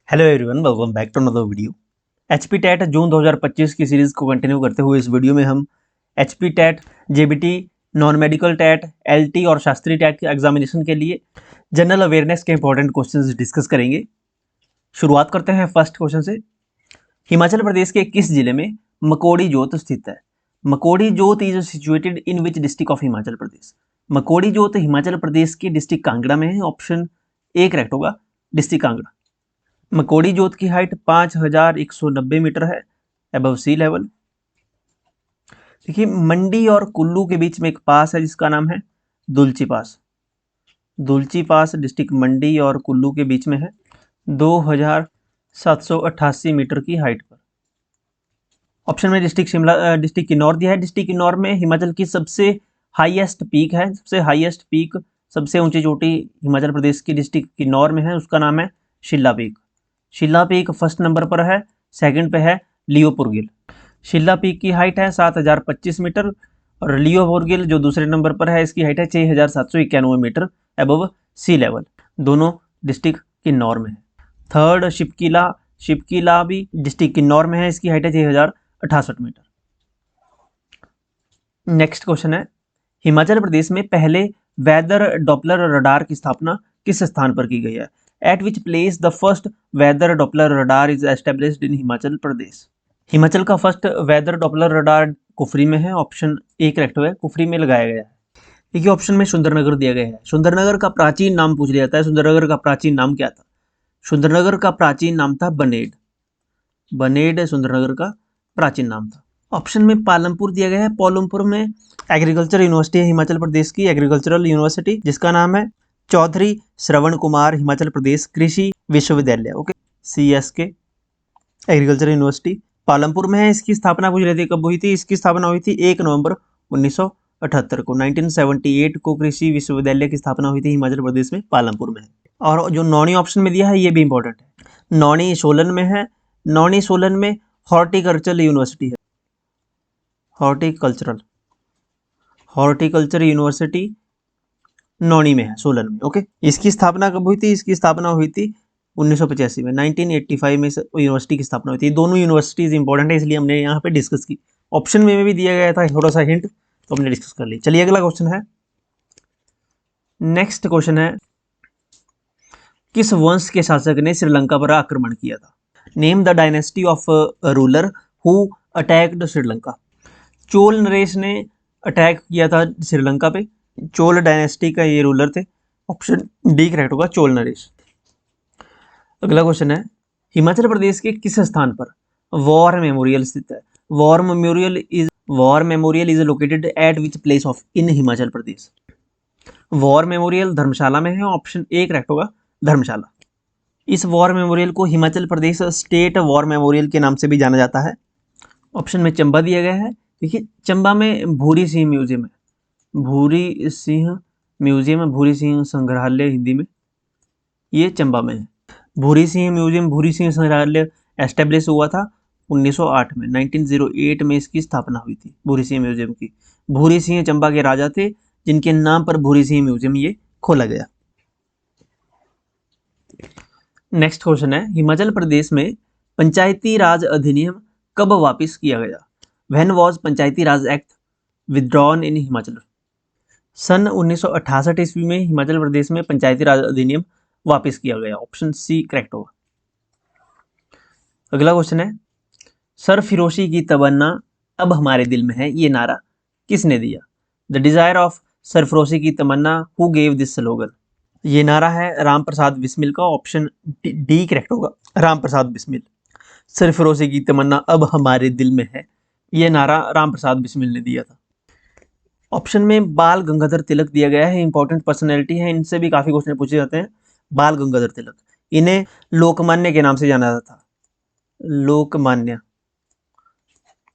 Hello everyone, welcome back to another video. HP TET June 2025 की series को continue करते हुए इस वीडियो में हम HP TET, JBT, non medical TET, LT और शास्त्री टेट के एग्जामिनेशन के लिए जनरल अवेयरनेस के इंपॉर्टेंट क्वेश्चंस डिस्कस करेंगे। शुरुआत करते हैं फर्स्ट क्वेश्चन से। हिमाचल प्रदेश के किस जिले में मकोड़ी जोत स्थित है? Makodi Jot is situated in which district of Himachal Pradesh? Makodi Jot Himachal Pradesh के डिस्ट्रिक्ट कांगड़ा में है। ऑप्शन ए करेक्ट होगा, डिस्ट्रिक्ट कांगड़ा। मकोड़ी जोत की हाइट 5190 मीटर है अबव सी लेवल। देखिए, मंडी और कुल्लू के बीच में एक पास है जिसका नाम है दुलची पास। दुलची पास डिस्ट्रिक्ट मंडी और कुल्लू के बीच में है, 2788 मीटर की हाइट पर। ऑप्शन में डिस्ट्रिक्ट किन्नौर दिया है। डिस्ट्रिक्ट किन्नौर में हिमाचल की सबसे हाईएस्ट पीक है, सबसे ऊंची चोटी हिमाचल प्रदेश की डिस्ट्रिक्ट किन्नौर में है, उसका नाम है शिल्ला पीक। शिल्ला पीक फर्स्ट नंबर पर है, सेकंड पे है लियोपुरगिल। शिल्ला पीक की हाइट है 7025 मीटर और लियोपुरगिल जो दूसरे नंबर पर है इसकी हाइट है 6791 मीटर अबव सी लेवल। दोनों डिस्ट्रिक्ट किन्नौर में है। थर्ड शिपकिला भी डिस्ट्रिक्ट किन्नौर में है, इसकी हाइट है 6068 मीटर। नेक्स्ट क्वेश्चन है, हिमाचल प्रदेश में पहले वेदर डॉपलर रडार की स्थापना किस स्थान पर की गई है? At which place the first weather Doppler radar is established in Himachal Pradesh? Himachal का first weather Doppler radar Kufri में है। ऑप्शन ए करेक्ट है, कुफरी में लगाया गया है। देखिए, ऑप्शन में सुंदरनगर दिया गया है। सुंदरनगर का प्राचीन नाम पूछ लिया जाता है। सुंदरनगर का प्राचीन नाम क्या था? सुंदरनगर का प्राचीन नाम था बनेड। बनेड सुंदरनगर का प्राचीन नाम था। ऑप्शन में पालमपुर दिया गया है। पालमपुर में एग्रीकल्चर यूनिवर्सिटी है हिमाचल प्रदेश की, एग्रीकल्चरल यूनिवर्सिटी, जिसका नाम है चौधरी श्रवण कुमार हिमाचल प्रदेश कृषि विश्वविद्यालय। Okay, CSK agriculture university Palampur में है। इसकी स्थापना पूछ रही थी कब हुई थी? इसकी स्थापना हुई थी 1 नवंबर 1978 को। 1978 को कृषि विश्वविद्यालय की स्थापना हुई थी हिमाचल प्रदेश में, पालमपुर में है। और जो नौनी ऑप्शन में दिया है ये भी इंपॉर्टेंट है, नौनी सोलन में है। नौनी सोलन में हॉर्टिकल्चरल यूनिवर्सिटी है, हॉर्टिकल्चर यूनिवर्सिटी नौनी में है, सोलन में। ओके, इसकी स्थापना कब हुई थी? इसकी स्थापना हुई थी 1985 में। 1985 में यूनिवर्सिटी की स्थापना हुई थी। दोनों यूनिवर्सिटीज इंपॉर्टेंट है, इसलिए हमने यहाँ पे डिस्कस की। ऑप्शन में भी दिया गया था थोड़ा सा हिंट, तो हमने डिस्कस कर ली। चलिए अगला क्वेश्चन है। नेक्स्ट क्वेश्चन है, किस वंश के शासक ने श्रीलंका पर आक्रमण किया था? Name the dynasty of ruler who attacked Sri Lanka. Chola Naresh ने अटैक किया था श्रीलंका पे। चोल डायनेस्टी का ये रूलर थे। ऑप्शन डी करेक्ट होगा, चोल नरेश। अगला क्वेश्चन है, हिमाचल प्रदेश के किस स्थान पर वॉर मेमोरियल स्थित है? War memorial is located at which place of in Himachal Pradesh? War memorial Dharamshala में है। ऑप्शन ए करेक्ट होगा, धर्मशाला। इस वॉर मेमोरियल को Himachal Pradesh state war memorial के नाम से भी जाना जाता है। ऑप्शन में चंबा दिया गया है। देखिए, चंबा में भूरी सिंह म्यूजियम है, भूरी सिंह म्यूजियम, भूरी सिंह संग्रहालय हिंदी में, ये चंबा में है। भूरी सिंह म्यूजियम, भूरी सिंह संग्रहालय एस्टेब्लिश हुआ था 1908 में। 1908 में इसकी स्थापना हुई थी भूरी सिंह म्यूजियम की। भूरी सिंह चंबा के राजा थे, जिनके नाम पर भूरी सिंह म्यूजियम ये खोला गया। नेक्स्ट क्वेश्चन है, हिमाचल प्रदेश में पंचायती राज अधिनियम कब वापस किया गया? When was Panchayati Raj act withdrawn in Himachal? सन 1968 ईस्वी में हिमाचल प्रदेश में पंचायती राज अधिनियम वापस किया गया। ऑप्शन सी करेक्ट होगा। अगला क्वेश्चन है, सरफिरोशी की तमन्ना अब हमारे दिल में है, ये नारा किसने दिया? द डिजायर ऑफ सरफरोशी की तमन्ना, हु गेव दिस स्लोगन? ये नारा है राम प्रसाद बिस्मिल का। ऑप्शन डी करेक्ट होगा, राम प्रसाद बिस्मिल। सरफरोशी की तमन्ना अब हमारे दिल में है, ये नारा राम प्रसाद बिस्मिल ने दिया था। ऑप्शन में बाल गंगाधर तिलक दिया गया है, इंपॉर्टेंट पर्सनैलिटी है, इनसे भी काफी क्वेश्चन पूछे जाते हैं। बाल गंगाधर तिलक, इन्हें लोकमान्य के नाम से जाना जाता था।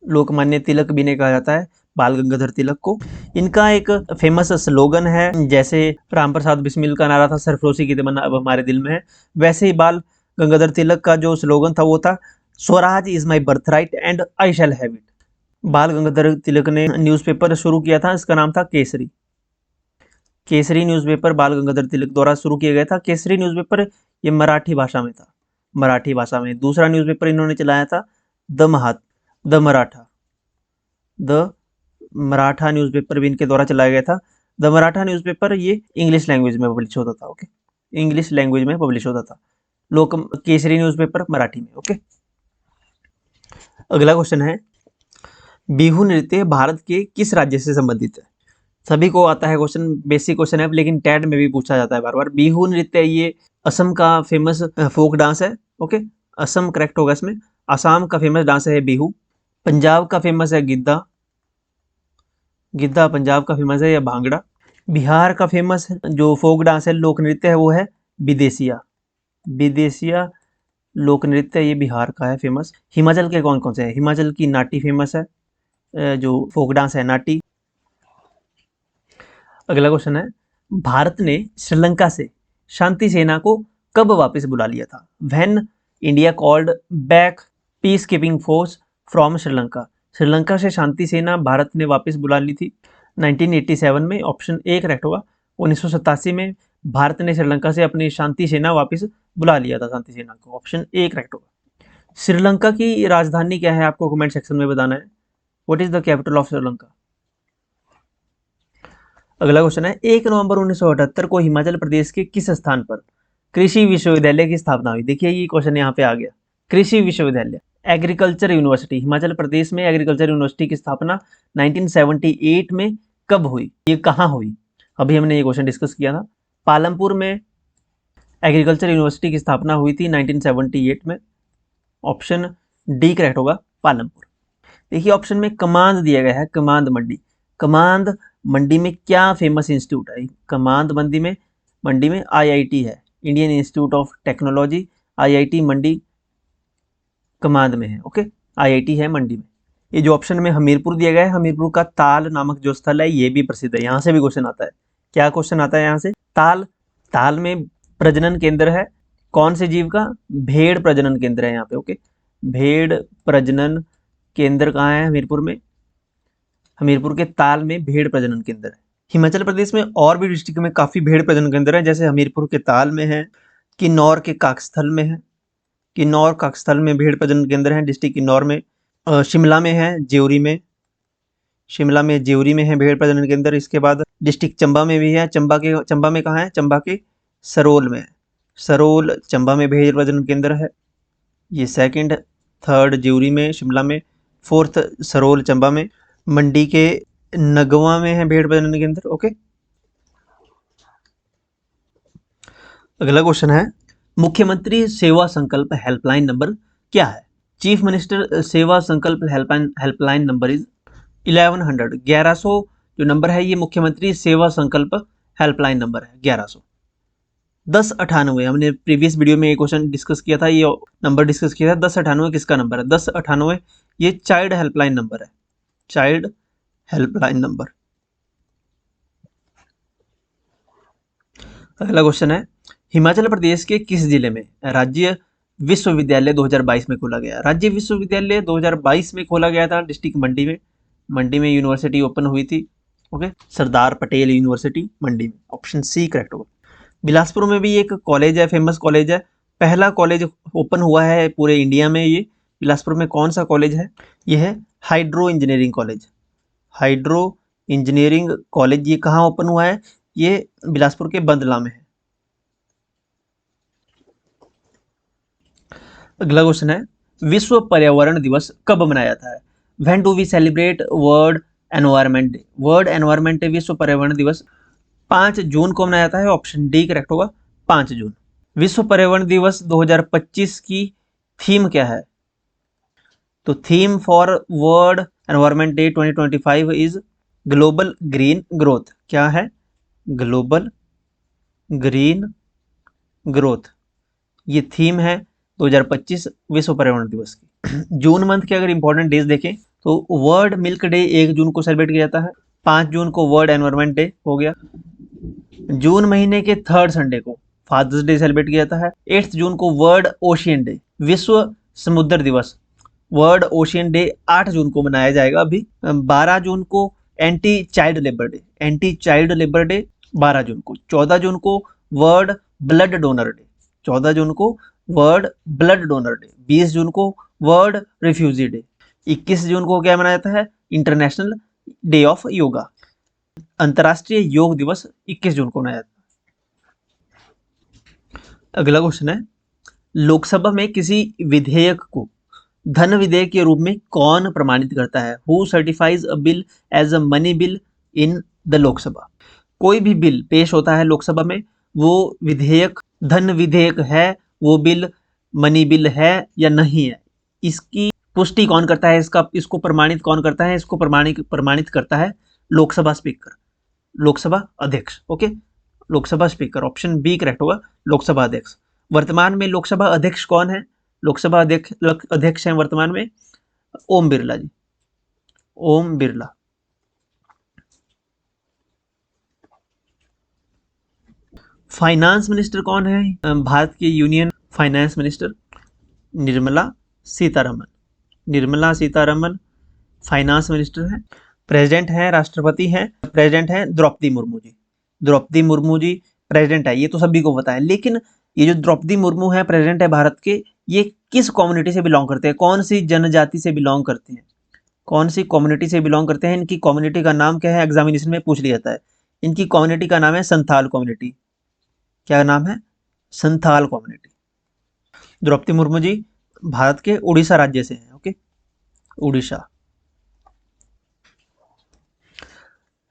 लोकमान्य तिलक भी इन्हें कहा जाता है, बाल गंगाधर तिलक को। इनका एक फेमस स्लोगन है, जैसे राम प्रसाद बिस्मिल का नारा था सरफरोशी की तमन्ना अब हमारे दिल में है, वैसे ही बाल गंगाधर तिलक का जो स्लोगन था वो था Swaraj is my birth right and I shall have it. बाल गंगाधर तिलक ने न्यूज़पेपर शुरू किया था, इसका नाम था केसरी। केसरी न्यूज़पेपर बाल गंगाधर तिलक द्वारा शुरू किया गया था। केसरी न्यूज़पेपर ये मराठी भाषा में था, मराठी भाषा में। दूसरा न्यूज़पेपर इन्होंने चलाया था द मराठा न्यूज़पेपर भी इनके द्वारा चलाया गया था। द मराठा न्यूज़पेपर ये इंग्लिश लैंग्वेज में पब्लिश होता था। ओके, इंग्लिश लैंग्वेज में पब्लिश होता था। लोक केसरी न्यूज़पेपर मराठी में। ओके, अगला क्वेश्चन है, बिहू नृत्य भारत के किस राज्य से संबंधित है? सभी को आता है क्वेश्चन, बेसिक क्वेश्चन है, लेकिन टैट में भी पूछा जाता है बार बार। बिहू नृत्य ये असम का फेमस फोक डांस है। ओके, असम करेक्ट होगा इसमें। असम का फेमस डांस है बिहू। पंजाब का फेमस है गिद्धा, गिद्धा पंजाब का फेमस है, या भांगड़ा। बिहार का फेमस जो फोक डांस है, लोक नृत्य है, वो है विदेशिया। विदेशिया लोक नृत्य ये बिहार का है फेमस। हिमाचल के कौन कौन से हैं? हिमाचल की नाटी फेमस है, जो फोक डांस है नाटी। अगला क्वेश्चन है, भारत ने श्रीलंका से शांति सेना को कब वापस बुला लिया था? When India called back peace keeping force from Sri Lanka. Sri Lanka से शांति सेना भारत ने वापस बुला ली थी 1987 में। ऑप्शन ए करेक्ट होगा। 1987 में भारत ने श्रीलंका से अपनी शांति सेना वापस बुला लिया था, शांति सेना को। ऑप्शन ए करेक्ट होगा। श्रीलंका की राजधानी क्या है? आपको कमेंट सेक्शन में बताना है। What is the capital of Sri Lanka? अगला क्वेश्चन है, 1 नवंबर 1978 को हिमाचल प्रदेश के किस स्थान पर कृषि विश्वविद्यालय की स्थापना हुई? देखिए ये क्वेश्चन यहाँ पे आ गया। कृषि विश्वविद्यालय, एग्रीकल्चर यूनिवर्सिटी। हिमाचल प्रदेश में एग्रीकल्चर यूनिवर्सिटी की स्थापना 1978 में कब हुई? ये कहाँ हुई? अभी हमने ये क्वेश्चन डिस्कस किया था। पालमपुर में एग्रीकल्चर यूनिवर्सिटी की स्थापना हुई थी 1978 में। ऑप्शन डी करेक्ट होगा, पालमपुर। देखिए ऑप्शन में कमांद दिया गया है, कमांद मंडी। कमांद मंडी में क्या फेमस इंस्टीट्यूट है? कमांद मंडी में आईआईटी है, Indian Institute of Technology. IIT Mandi Kamand में है। ओके, आईआईटी है मंडी में। ये जो ऑप्शन में हमीरपुर दिया गया है, हमीरपुर का ताल नामक जो स्थल है ये भी प्रसिद्ध है। यहाँ से भी क्वेश्चन आता है। क्या क्वेश्चन आता है यहाँ से? ताल में प्रजनन केंद्र है कौन से जीव का? भेड़ प्रजनन केंद्र है यहाँ पे। ओके, भेड़ प्रजनन केंद्र कहाँ है? हमीरपुर में। हमीरपुर के ताल में भेड़ प्रजनन केंद्र है। हिमाचल प्रदेश में और भी डिस्ट्रिक्ट में काफी भेड़ प्रजनन केंद्र है, जैसे हमीरपुर के ताल में है, किन्नौर के काकस्थल में है। किन्नौर काकस्थल में भेड़ प्रजनन केंद्र है डिस्ट्रिक्ट किन्नौर में। शिमला में है, ज्योरी में। शिमला में ज्योरी में है भेड़ प्रजनन केंद्र। इसके बाद डिस्ट्रिक्ट चंबा में भी है। चंबा में कहाँ है? चंबा के सरोल में है। सरोल चंबा में भेड़ प्रजनन केंद्र है। ये सेकंड, थर्ड ज्योरी में, शिमला में, फोर्थ सरोल चंबा में, मंडी के नगवा में है भेड़ प्रजनन केंद्र। ओके, अगला क्वेश्चन है, मुख्यमंत्री सेवा संकल्प हेल्पलाइन नंबर क्या है? चीफ मिनिस्टर सेवा संकल्प हेल्पलाइन नंबर इज 1100। 1100 जो नंबर है ये मुख्यमंत्री सेवा संकल्प हेल्पलाइन नंबर है 1100। 1098 हमने प्रीवियस वीडियो में ये क्वेश्चन डिस्कस किया था, ये नंबर डिस्कस किया था। 1098 किसका नंबर है? 1098 ये चाइल्ड हेल्पलाइन नंबर है, चाइल्ड हेल्पलाइन नंबर। अगला क्वेश्चन है, हिमाचल प्रदेश के किस जिले में राज्य विश्वविद्यालय 2022 में खोला गया? राज्य विश्वविद्यालय 2022 में खोला गया था डिस्ट्रिक्ट मंडी में। मंडी में यूनिवर्सिटी ओपन हुई थी। ओके, सरदार पटेल यूनिवर्सिटी मंडी में। ऑप्शन सी करेक्ट होगा। बिलासपुर में भी एक कॉलेज है, फेमस कॉलेज है, पहला कॉलेज ओपन हुआ है पूरे इंडिया में। ये बिलासपुर में कौन सा कॉलेज है? ये है hydro engineering college. Hydro engineering college ये कहाँ ओपन हुआ है? ये बिलासपुर के बंदला में है। अगला क्वेश्चन है, विश्व पर्यावरण दिवस कब मनाया जाता है? When do we celebrate world environment day? World environment day, विश्व पर्यावरण दिवस 5 जून को मनाया जाता है। ऑप्शन डी करेक्ट होगा, 5 जून। विश्व पर्यावरण दिवस 2025 की थीम क्या है? तो theme for world environment day 2025 is global green growth. क्या है? ग्लोबल ग्रीन ग्रोथ, ये थीम है 2025 विश्व पर्यावरण दिवस की। जून मंथ के अगर इंपॉर्टेंट डेज देखें तो वर्ल्ड मिल्क डे 1 जून को सेलिब्रेट किया जाता है। 5 जून को वर्ल्ड एनवायरनमेंट डे हो गया। जून महीने के 3rd संडे को फादर्स डे सेलिब्रेट किया जाता है। 8 जून को वर्ल्ड ओशियन डे, विश्व समुद्र दिवस, वर्ल्ड ओशियन डे 8 जून को मनाया जाएगा। अभी 12 जून को anti child labour day, anti child labour day 12 जून को। 14 जून को वर्ल्ड ब्लड डोनर डे, 14 जून को वर्ल्ड ब्लड डोनर डे, 20 जून को वर्ल्ड रिफ्यूजी डे, 21 जून को क्या मनाया जाता है, इंटरनेशनल डे ऑफ योगा, अंतर्राष्ट्रीय योग दिवस 21 जून को मनाया जाता है। अगला क्वेश्चन है, लोकसभा में किसी विधेयक को धन विधेयक के रूप में कौन प्रमाणित करता है, who certifies a bill as a money bill in the Lok Sabha. कोई भी बिल पेश होता है लोकसभा में, वो विधेयक धन विधेयक है, वो बिल मनी बिल है या नहीं है, इसकी पुष्टि कौन करता है, इसको प्रमाणित कौन करता है, इसको प्रमाणित करता है लोकसभा स्पीकर, लोकसभा अध्यक्ष। Okay, Lok Sabha speaker, option B correct होगा, लोकसभा अध्यक्ष। वर्तमान में लोकसभा अध्यक्ष कौन है, लोकसभा अध्यक्ष हैं वर्तमान में ओम बिरला जी, ओम बिरला। फाइनेंस मिनिस्टर कौन है, भारत के union finance minister Nirmala Sitharaman, Nirmala Sitharaman finance minister है। प्रेसिडेंट है, राष्ट्रपति हैं, प्रेसिडेंट हैं द्रौपदी मुर्मू जी, द्रौपदी मुर्मू जी प्रेसिडेंट है, ये तो सभी को पता है। लेकिन ये जो द्रौपदी मुर्मू है प्रेसिडेंट है भारत के, ये किस कम्युनिटी से बिलोंग करते हैं, कौन सी जनजाति से बिलोंग करते हैं, कौन सी कम्युनिटी से बिलोंग करते हैं, इनकी कम्युनिटी का नाम क्या है, एग्जामिनेशन में पूछ लिया जाता है। इनकी कम्युनिटी का नाम है संथाल कम्युनिटी। क्या नाम है, संथाल कम्युनिटी। द्रौपदी मुर्मू जी भारत के उड़ीसा राज्य से हैं। ओके, उड़ीसा।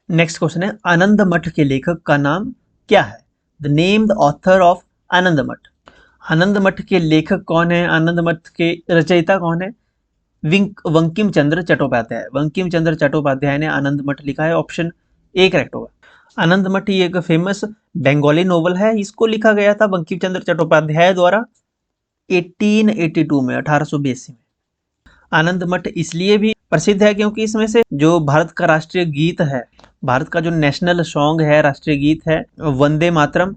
नेक्स्ट क्वेश्चन है, आनंद मठ के लेखक का नाम क्या है, the name the author of Anand Math. Anand मठ के लेखक कौन है, आनंद मठ के रचयिता कौन है, बंकिम चंद्र चट्टोपाध्याय, बंकिम चंद्र चट्टोपाध्याय ने आनंद मठ लिखा है, ऑप्शन ए करेक्ट होगा। आनंद मठ ये एक फेमस बंगाली नोवेल है, इसको लिखा गया था बंकिम चंद्र चट्टोपाध्याय द्वारा 1882 में, 1882 में। आनंद मठ इसलिए भी प्रसिद्ध है क्योंकि इसमें से जो भारत का राष्ट्रीय गीत है, भारत का जो नेशनल सॉन्ग है, राष्ट्रीय गीत है वंदे मातरम,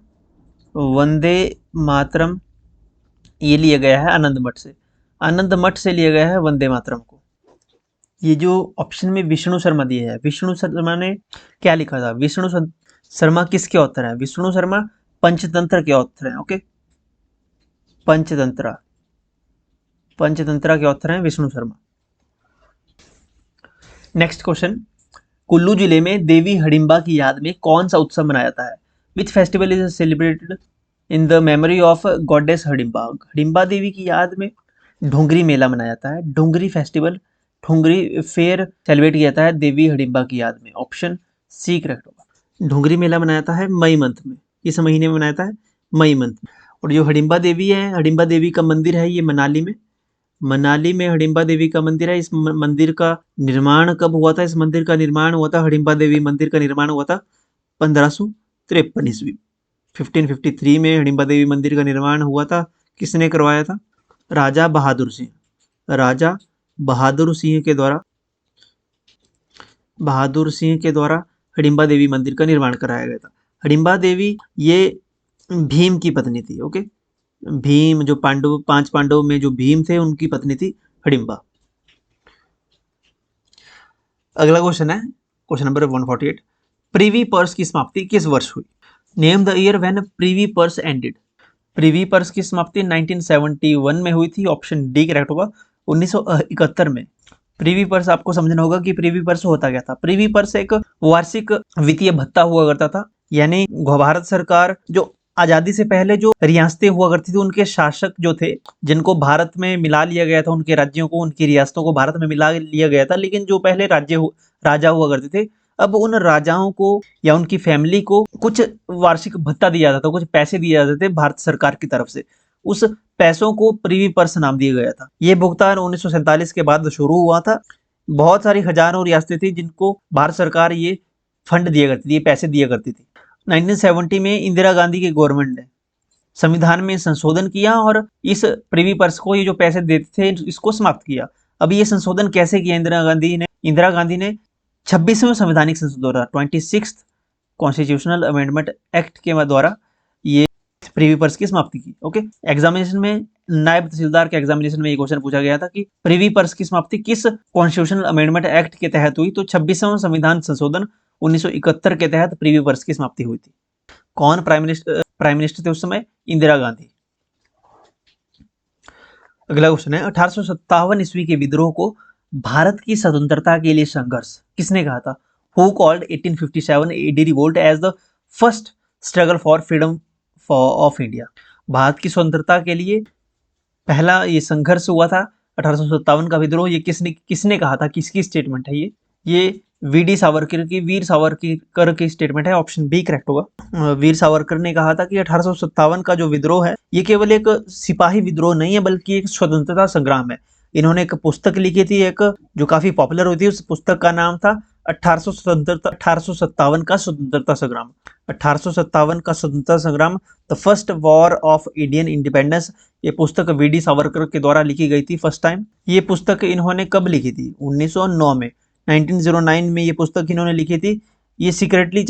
वंदे मातरम, ये लिया गया है आनंद मठ से, आनंद मठ से लिया गया है वंदे मातरम को। ये जो ऑप्शन में विष्णु शर्मा दिए है, विष्णु शर्मा ने क्या लिखा था, विष्णु शर्मा किसके ऑथर है, विष्णु शर्मा पंचतंत्र के ऑथर हैं। ओके, पंचतंत्र, पंचतंत्र के ऑथर हैं विष्णु शर्मा। नेक्स्ट क्वेश्चन, कुल्लू जिले में देवी हडिम्बा की याद में कौन सा उत्सव मनाया जाता है, which festival is celebrated in the memory of goddess Hadimba. Hadimba Devi की याद में ढोंगरी मेला मनाया जाता है, Dhungri festival, Dhungri fair celebrate किया जाता है देवी हडिम्बा की याद में, ऑप्शन सी करेक्ट होगा। ढोंगरी मेला मनाया जाता है मई मंथ में, इस महीने में मनाया जाता है मई मंथ में। और जो हडिम्बा देवी है, हडिम्बा देवी का मंदिर है ये मनाली में, मनाली में हडिम्बा देवी का मंदिर है। इस मंदिर का निर्माण कब हुआ था, इस मंदिर का निर्माण हुआ था, हडिम्बा देवी मंदिर का निर्माण हुआ था 1553 ईस्वी, 1553 में हडिम्बा देवी मंदिर का निर्माण हुआ था। किसने करवाया था, राजा बहादुर सिंह, राजा बहादुर सिंह के द्वारा, बहादुर सिंह के द्वारा हडिम्बा देवी मंदिर का निर्माण कराया गया था। हडिम्बा देवी ये भीम की पत्नी थी। ओके, भीम जो पांडव, 5 पांडव में जो भीम थे उनकी पत्नी थी हडिम्बा। अगला क्वेश्चन है क्वेश्चन नंबर 148, प्रिवी पर्स की समाप्ति किस वर्ष हुई, name the year when privy purse ended. Privy purse की समाप्ति 1971 में हुई थी, ऑप्शन डी करेक्ट होगा, 1971 में। प्रिवी पर्स आपको समझना होगा कि प्रिवी पर्स होता क्या था। प्रिवी पर्स एक वार्षिक वित्तीय भत्ता हुआ करता था, यानी भारत सरकार जो आजादी से पहले जो रियासतें हुआ करती थी, उनके शासक जो थे जिनको भारत में मिला लिया गया था, उनके राज्यों को, उनकी रियासतों को भारत में मिला लिया गया था, लेकिन जो पहले राजा हुआ करते थे, अब उन राजाओं को या उनकी फैमिली को कुछ वार्षिक भत्ता दिया जाता था, कुछ पैसे दिए जाते थे भारत सरकार की तरफ से, उस पैसों को प्रिवी पर्स नाम दिया गया था। ये भुगतान 1947 के बाद शुरू हुआ था। बहुत सारी हजारों रियासतें थी जिनको भारत सरकार ये फंड दिया करती थी, ये पैसे दिया करती थी। 1970 में इंदिरा गांधी की गवर्नमेंट ने संविधान में संशोधन किया और इस प्रिवी पर्स को, ये जो पैसे देते थे, इसको समाप्त किया। अब ये संशोधन कैसे किया इंदिरा गांधी ने 26वें संवैधानिक संशोधन द्वारा, 26th कॉन्स्टिट्यूशनल अमेंडमेंट एक्ट के द्वारा ये प्रिवी पर्स की समाप्ति की। ओके, एग्जामिनेशन में, नायब तहसीलदार के एग्जामिनेशन में ये क्वेश्चन पूछा गया था कि प्रिवी पर्स की समाप्ति किस कॉन्स्टिट्यूशनल अमेंडमेंट एक्ट के तहत हुई, तो 26वां संविधान संशोधन 1971 के तहत प्रिवी पर्स की समाप्ति हुई थी। कौन प्राइम मिनिस्टर थे उस समय, इंदिरा गांधी। अगला क्वेश्चन है 1857 ईस्वी के विद्रोह को भारत की स्वतंत्रता के लिए संघर्ष किसने कहा था? Who called 1857 AD revolt as the first struggle for freedom of India? Bharat की स्वतंत्रता के लिए पहला ये संघर्ष हुआ था 1857 का विद्रोह। ये किसने किसने कहा था? किसकी स्टेटमेंट है ये वीडी सावरकर की, वीर सावरकर की स्टेटमेंट है। ऑप्शन बी करेक्ट होगा। वीर सावरकर ने कहा था कि 1857 का जो विद्रोह है ये केवल एक सिपाही विद्रोह नहीं है बल्कि एक स्वतंत्रता संग्राम है। इन्होंने एक पुस्तक लिखी थी एक जो काफी पॉपुलर हुई थी। उस पुस्तक का नाम था 1857 का स्वतंत्रता संग्राम। 1857 का स्वतंत्रता संग्राम, the first war of Indian independence. ये पुस्तक वीडी सावरकर के द्वारा लिखी गई थी फर्स्ट टाइम। ये पुस्तक इन्होंने कब लिखी थी? 1909 में, 1909 में ये पुस्तक इन्होंने लिखी थी। ये सीक्रेटली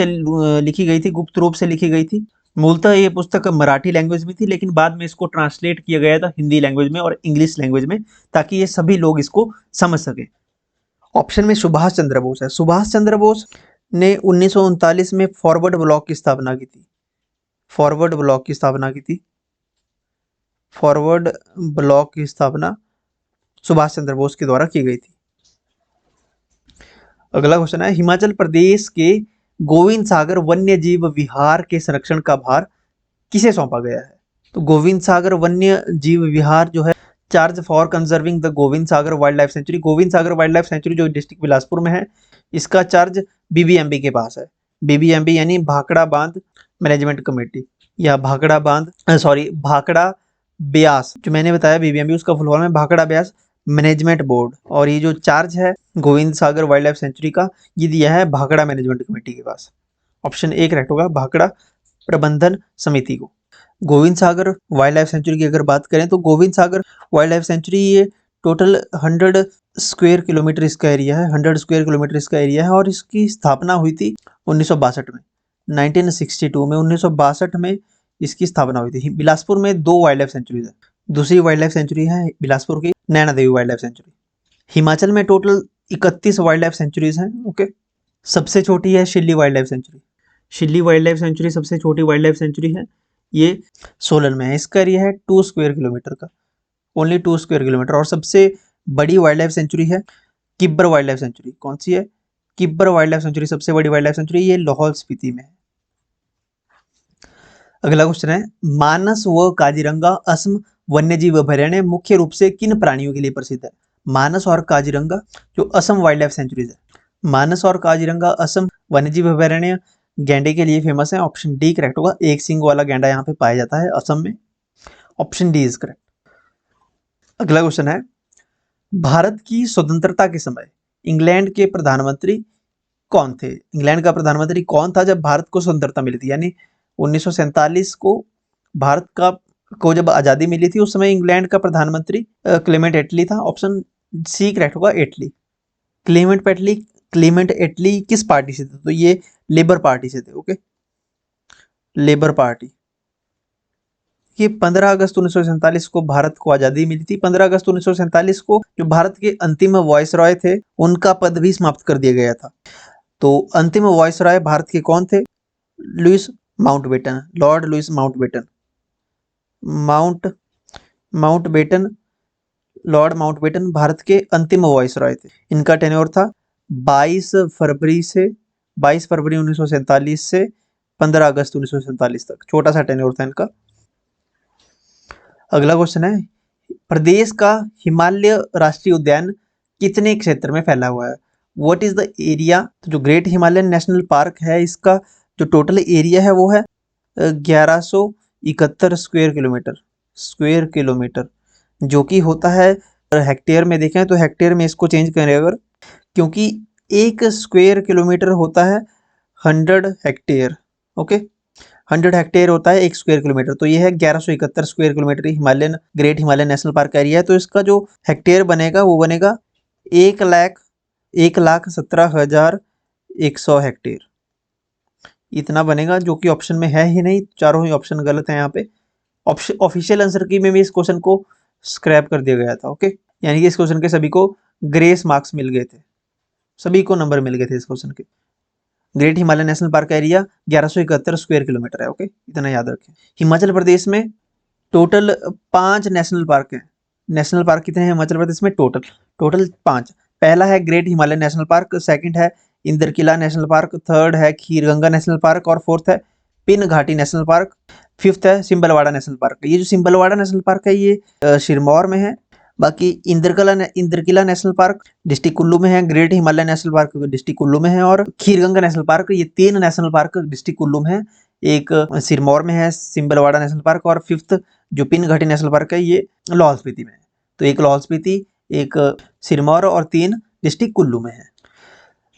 लिखी गई थी, गुप्त रूप से लिखी गई थी। मूलतः ये पुस्तक मराठी लैंग्वेज में थी लेकिन बाद में इसको ट्रांसलेट किया गया था हिंदी लैंग्वेज में और इंग्लिश लैंग्वेज में ताकि ये सभी लोग इसको समझ सके। ऑप्शन में सुभाष चंद्र बोस है। सुभाष चंद्र बोस ने 1939 में फॉरवर्ड ब्लॉक की स्थापना की थी। फॉरवर्ड ब्लॉक की स्थापना की थी। फॉरवर्ड ब्लॉक की स्थापना सुभाष चंद्र बोस के द्वारा की गई थी। अगला क्वेश्चन है हिमाचल प्रदेश के गोविंद सागर वन्य जीव विहार के संरक्षण का भार किसे सौंपा गया है? तो गोविंद सागर वन्य जीव विहार जो है, charge for conserving the Govind Sagar wild life sanctuary. Govind Sagar wild life sanctuary जो डिस्ट्रिक्ट बिलासपुर में है, इसका चार्ज बीबीएमबी के पास है। बीबीएमबी यानी भाखड़ा बांध मैनेजमेंट कमेटी, या भाखड़ा ब्यास जो मैंने बताया बीबीएमबी, उसका फुल फॉर्म है भाखड़ा ब्यास मैनेजमेंट बोर्ड। और ये जो चार्ज है गोविंद सागर वाइल्ड लाइफ सेंचुरी का, ये दिया है भाखड़ा मैनेजमेंट कमेटी के पास। ऑप्शन ए करेक्ट होगा, भाखड़ा प्रबंधन समिति को। गोविंद सागर वाइल्ड लाइफ सेंचुरी की अगर बात करें तो गोविंद सागर वाइल्ड लाइफ सेंचुरी ये टोटल 100 स्क्वायर किलोमीटर इसका एरिया है। 100 स्क्वायर किलोमीटर इसका एरिया है और इसकी स्थापना हुई थी 1962 में, 1962 में, 1962 में इसकी स्थापना हुई थी। बिलासपुर में 2 वाइल्ड लाइफ सेंचुरीज है। दूसरी वाइल्ड लाइफ सेंचुरी है बिलासपुर की Naina Devi wild life sanctuary. Himachal में टोटल 31 वाइल्ड लाइफ सेंचुरीज हैं। ओके, सबसे छोटी है Shilli wild life sanctuary. Shilli wild life sanctuary सबसे छोटी वाइल्ड लाइफ सेंचुरी है। ये सोलन में है। इसका एरिया है 2 स्क्वायर किलोमीटर का, ओनली 2 स्क्वायर किलोमीटर। और सबसे बड़ी वाइल्ड लाइफ सेंचुरी है किब्बर वाइल्ड लाइफ सेंचुरी। कौन सी है? किब्बर वाइल्ड लाइफ सेंचुरी सबसे बड़ी वाइल्ड लाइफ सेंचुरी, ये लाहौल स्पीति में है। अगला क्वेश्चन है मानस व काजीरंगा असम वन्यजीव अभयारण्य मुख्य रूप से किन प्राणियों के लिए प्रसिद्ध है? मानस और काजीरंगा जो असम वाइल्ड लाइफ सेंचुरीज है, मानस और काजीरंगा असम वन्यजीव अभयारण्य गैंडे के लिए फेमस है। ऑप्शन डी करेक्ट होगा, एक सींग वाला गैंडा यहाँ पे पाया जाता है असम में। Option D is correct. अगला क्वेश्चन है भारत की स्वतंत्रता के समय इंग्लैंड के प्रधानमंत्री कौन थे? इंग्लैंड का प्रधानमंत्री कौन था जब भारत को स्वतंत्रता मिली थी? यानी 1947 को भारत को जब आजादी मिली थी उस समय इंग्लैंड का प्रधानमंत्री क्लेमेंट एटली था। ऑप्शन सी करेक्ट होगा, एटली। क्लेमेंट एटली किस पार्टी से थे? तो ये लेबर पार्टी से थे। Okay, labour party. ये 15 अगस्त 1947 को भारत को आजादी मिली थी। 15 अगस्त 1947 को जो भारत के अंतिम वायसरॉय थे उनका पद भी समाप्त कर दिया गया था। तो अंतिम वायसरॉय भारत के कौन थे? Louis Mountbatten, Lord Louis Mountbatten. Lord Mountbatten Bharat के अंतिम वायसरॉय थे। इनका टेन्योर था 22 फरवरी 1947 से 15 अगस्त 1947 तक। छोटा सा टेन्योर था इनका। अगला क्वेश्चन है प्रदेश का हिमालय राष्ट्रीय उद्यान कितने क्षेत्र में फैला हुआ है? What is the area? तो जो ग्रेट हिमालयन नेशनल पार्क है इसका जो टोटल एरिया है वो है 1171 स्क्वायर किलोमीटर, जो कि होता है हेक्टेयर में। देखें तो हेक्टेयर में इसको चेंज करें अगर, क्योंकि 1 स्क्वायर किलोमीटर होता है 100 हेक्टेयर। ओके, 100 हेक्टेयर होता है 1 स्क्वायर किलोमीटर। तो ये है 1171 square kilometre great Himalayan national park area है। तो इसका जो हेक्टेयर बनेगा वो बनेगा 1,17,100 हेक्टेयर, इतना बनेगा, जो कि ऑप्शन में है ही नहीं। चारों ही ऑप्शन गलत है यहाँ पे। ऑफिशियल आंसर की में भी इस क्वेश्चन को स्क्रैप कर दिया गया था। ओके, यानी कि इस क्वेश्चन के सभी को ग्रेस मार्क्स मिल गए थे, सभी को नंबर मिल गए थे इस क्वेश्चन के। ग्रेट हिमालयन नेशनल पार्क का एरिया 1171 स्क्वायर किलोमीटर है। ओके, इतना याद रखें। हिमाचल प्रदेश में टोटल 5 नेशनल पार्क हैं नेशनल पार्क कितने हैं हिमाचल प्रदेश में? टोटल 5। पहला है great Himalaya national park, second है इंद्रकिला नेशनल पार्क, थर्ड है खीरगंगा नेशनल पार्क और फोर्थ है पिन घाटी नेशनल पार्क, फिफ्थ है सिंबलवाड़ा नेशनल पार्क। ये जो सिंबलवाड़ा नेशनल पार्क है ये सिरमौर में है। बाकी Indrakila national park district Kullu में है, great Himalaya national park district Kullu में है और खीरगंगा नेशनल पार्क, ये 3 नेशनल पार्क डिस्ट्रिक्ट कुल्लू में है। एक सिरमौर में है सिंबलवाड़ा नेशनल पार्क और फिफ्थ जो पिन घाटी नेशनल पार्क है ये लाहौल स्पीति में है। तो एक लाहौल स्पीति, एक सिरमौर और 3 डिस्ट्रिक्ट कुल्लू में है।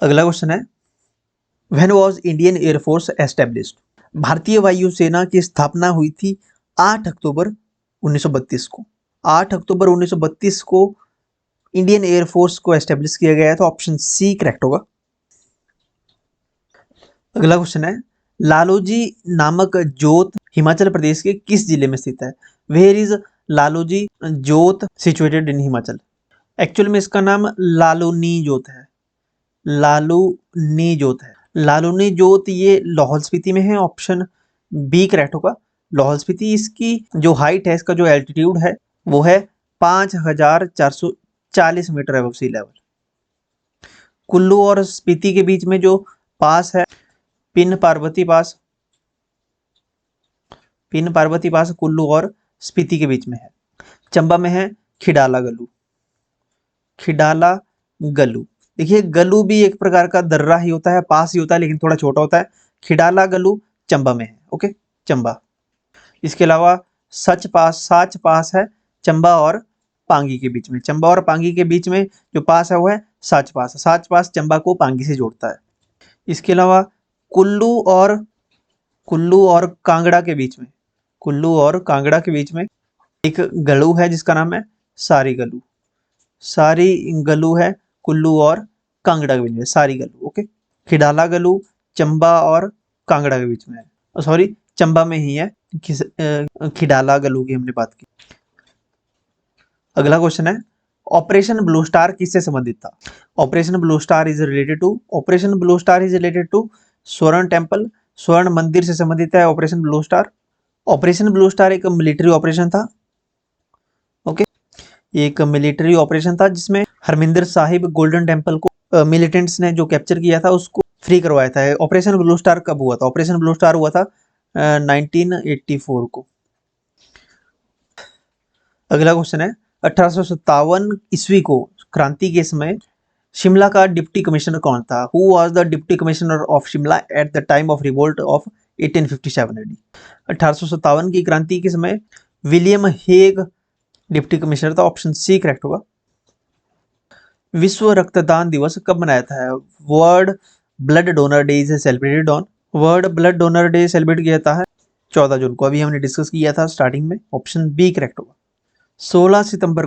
अगला क्वेश्चन है when was Indian air force established? भारतीय वायुसेना की स्थापना हुई थी 8 अक्टूबर 1932 को। 8 अक्टूबर 1932 को इंडियन एयरफोर्स को एस्टेब्लिश किया गया है, तो ऑप्शन सी करेक्ट होगा। अगला क्वेश्चन है लालूजी नामक जोत हिमाचल प्रदेश के किस जिले में स्थित है? वेयर इज लालूजी जोत सिचुएटेड इन हिमाचल? एक्चुअल में इसका नाम लालूनी जोत है। लालूनी जोत है। लालूनी जोत ये लाहौल स्पीति में है, ऑप्शन बी करेक्ट होगा। लाहौल स्पीति, इसकी जो हाइट है, इसका जो एल्टीट्यूड है वो है 5440 metre above sea level. Kullu और स्पीति के बीच में जो पास है पिन पार्वती पास कुल्लू और स्पीति के बीच में है। चंबा में है खिडाला गलू। देखिए गलू भी एक प्रकार का दर्रा ही होता है, पास ही होता है लेकिन थोड़ा छोटा होता है। खिडाला गलू चंबा में है। ओके, चंबा। इसके अलावा साच पास है चंबा और पांगी के बीच में। चंबा और पांगी के बीच में जो पास है वो है साच पास चंबा को पांगी से जोड़ता है। इसके अलावा कुल्लू और कांगड़ा के बीच में एक गलू है जिसका नाम है सारी गलू है कुल्लू और कांगड़ा के बीच में, सारी गलू। ओके, खिडाला गलू चंबा और कांगड़ा के बीच में है, सॉरी चंबा में ही है। खिडाला गलू की हमने बात की। अगला क्वेश्चन है ऑपरेशन ब्लू स्टार किससे संबंधित था? Operation blue star is related to Swarna temple, Swarna Mandir से संबंधित है ऑपरेशन ब्लू स्टार एक मिलिट्री ऑपरेशन था। ओके, एक मिलिट्री ऑपरेशन था जिसमें हरमिंदर साहिब गोल्डन टेम्पल को मिलिटेंट्स ने जो कैप्चर किया था उसको फ्री करवाया था। ऑपरेशन ब्लू स्टार कब हुआ था? ऑपरेशन ब्लू स्टार हुआ था 1984 को। अगला क्वेश्चन है 1857 ईस्वी को क्रांति के समय शिमला का डिप्टी कमिश्नर कौन था? Who was the deputy commissioner of Shimla at the time of revolt of 1857 AD? 1857 की क्रांति के समय विलियम हेग डिप्टी कमिश्नर था, ऑप्शन सी करेक्ट होगा। विश्व रक्तदान दिवस कब मनाया जाता है? World blood donor day is celebrated on. World blood donor day celebrate किया जाता है 14 जून को, अभी हमने डिस्कस किया था स्टार्टिंग में, ऑप्शन बी करेक्ट होगा। 16 सितंबर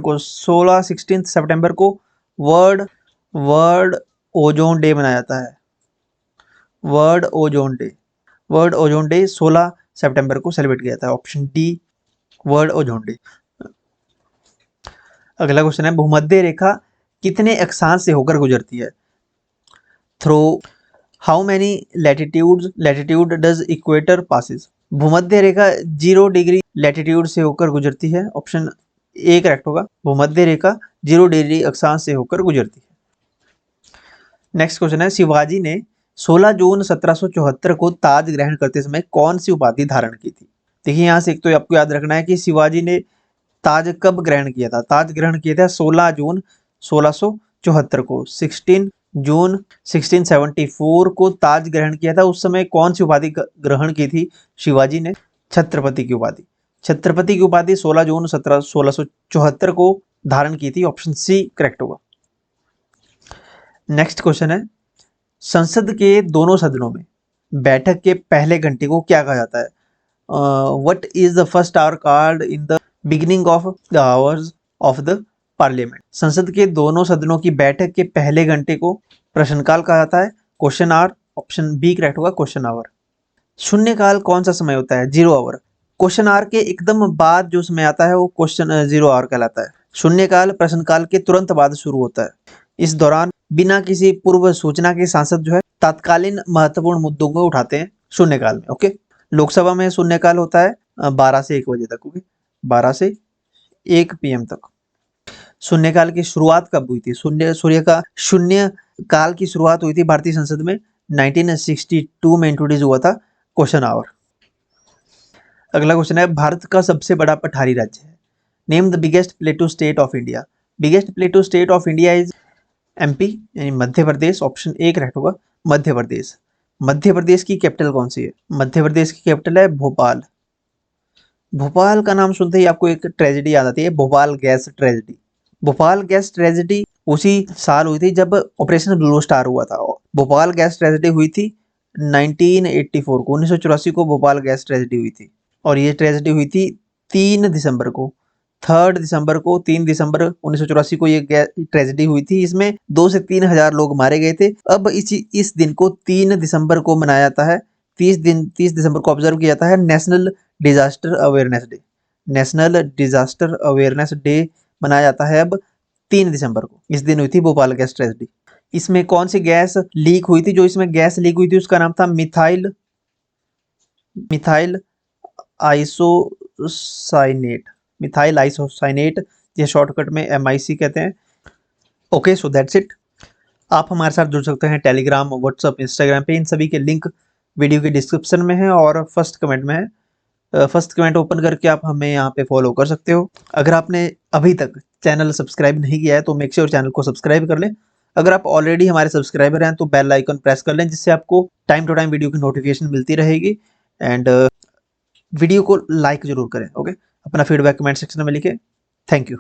को वर्ल्ड ओजोन डे मनाया जाता है। वर्ल्ड ओजोन डे 16 सितंबर को सेलिब्रेट किया जाता है, option D world ozone day. अगला क्वेश्चन है भूमध्य रेखा कितने अक्षांश से होकर गुजरती है? Through how many latitude does equator passes? भूमध्य रेखा 0 डिग्री लैटिट्यूड से होकर गुजरती है, ऑप्शन ए करेक्ट होगा। भूमध्य रेखा 0 डिग्री अक्षांश से होकर गुजरती है। नेक्स्ट क्वेश्चन है शिवाजी ने 16 जून 1774 को ताज ग्रहण करते समय कौन सी उपाधि धारण की थी? देखिए यहाँ से एक तो आपको याद रखना है कि शिवाजी ने ताज कब ग्रहण किया था? ताज ग्रहण किया था 16 जून 1674 को। 16 जून 1674 को ताज ग्रहण किया था। उस समय कौन सी उपाधि ग्रहण की थी शिवाजी ने? छत्रपति की उपाधि 16 जून 1674 को धारण की थी, ऑप्शन सी करेक्ट होगा। नेक्स्ट क्वेश्चन है संसद के दोनों सदनों में बैठक के पहले घंटे को क्या कहा जाता है? What is the first hour called in the beginning of the hours of the parliament? संसद के दोनों सदनों की बैठक के पहले घंटे को प्रश्नकाल कहा जाता है, question hour, option B correct होगा क्वेश्चन आवर। शून्यकाल कौन सा समय होता है? 0 आवर। क्वेश्चन आवर के एकदम बाद जो समय आता है वो क्वेश्चन 0 आवर कहलाता है। शून्यकाल प्रश्नकाल के तुरंत बाद शुरू होता है। इस दौरान बिना किसी पूर्व सूचना के सांसद जो है तत्कालीन महत्वपूर्ण मुद्दों को उठाते हैं शून्यकाल में। ओके, लोकसभा में शून्यकाल होता है 12 से 1 बजे तक। ओके, 12 से 1 PM तक। शून्यकाल की शुरुआत कब हुई थी? सूर्य का शून्य काल की शुरुआत हुई थी भारतीय संसद में 1962 में इंट्रोड्यूस हुआ था क्वेश्चन आवर। अगला क्वेश्चन है, भारत का सबसे बड़ा पठारी राज्य है। Name the biggest प्लेटू state of India. Biggest प्लेटू state of India is MP यानी Madhya Pradesh. Option A correct होगा, मध्य प्रदेश। मध्य प्रदेश की कैपिटल कौन सी है? मध्य प्रदेश की कैपिटल है भोपाल। भोपाल का नाम सुनते ही आपको एक ट्रेजेडी याद आती है, Bhopal gas tragedy. Bhopal gas tragedy उसी साल हुई थी जब ऑपरेशन ब्लू स्टार हुआ था। भोपाल गैस ट्रेजेडी हुई थी 1984 को, 1984 को भोपाल गैस ट्रेजेडी हुई थी। और ये ट्रेजेडी हुई थी 3 दिसंबर को, 3 दिसंबर को, 3 दिसंबर 1984 को ये ट्रेजेडी हुई थी। इसमें 2 से 3 हजार लोग मारे गए थे। अब इस दिन को 3 दिसंबर को मनाया जाता है। 30 दिसंबर को ऑब्जर्व किया जाता है national disaster awareness day. National disaster awareness day मनाया जाता है अब 3 दिसंबर को। इस दिन हुई थी भोपाल गैस ट्रेजेडी। इसमें कौन सी गैस लीक हुई थी? जो इसमें गैस लीक हुई थी उसका नाम था मिथाइल आइसोसाइनेट। मिथाइल आइसोसाइनेट, ये शॉर्टकट में MIC कहते हैं। Okay, so that's it. आप हमारे साथ जुड़ सकते हैं टेलीग्राम, व्हाट्सअप, इंस्टाग्राम पे। इन सभी के लिंक वीडियो के डिस्क्रिप्शन में है और फर्स्ट कमेंट में है। फर्स्ट कमेंट ओपन करके आप हमें यहाँ पे फॉलो कर सकते हो। अगर आपने अभी तक चैनल सब्सक्राइब नहीं किया है तो मेक श्योर चैनल को सब्सक्राइब कर लें। अगर आप ऑलरेडी हमारे सब्सक्राइबर हैं तो बेल आइकन प्रेस कर लें, जिससे आपको टाइम टू टाइम वीडियो की नोटिफिकेशन मिलती रहेगी। एंड वीडियो को लाइक जरूर करें। ओके, अपना फीडबैक कमेंट सेक्शन में लिखें। Thank you.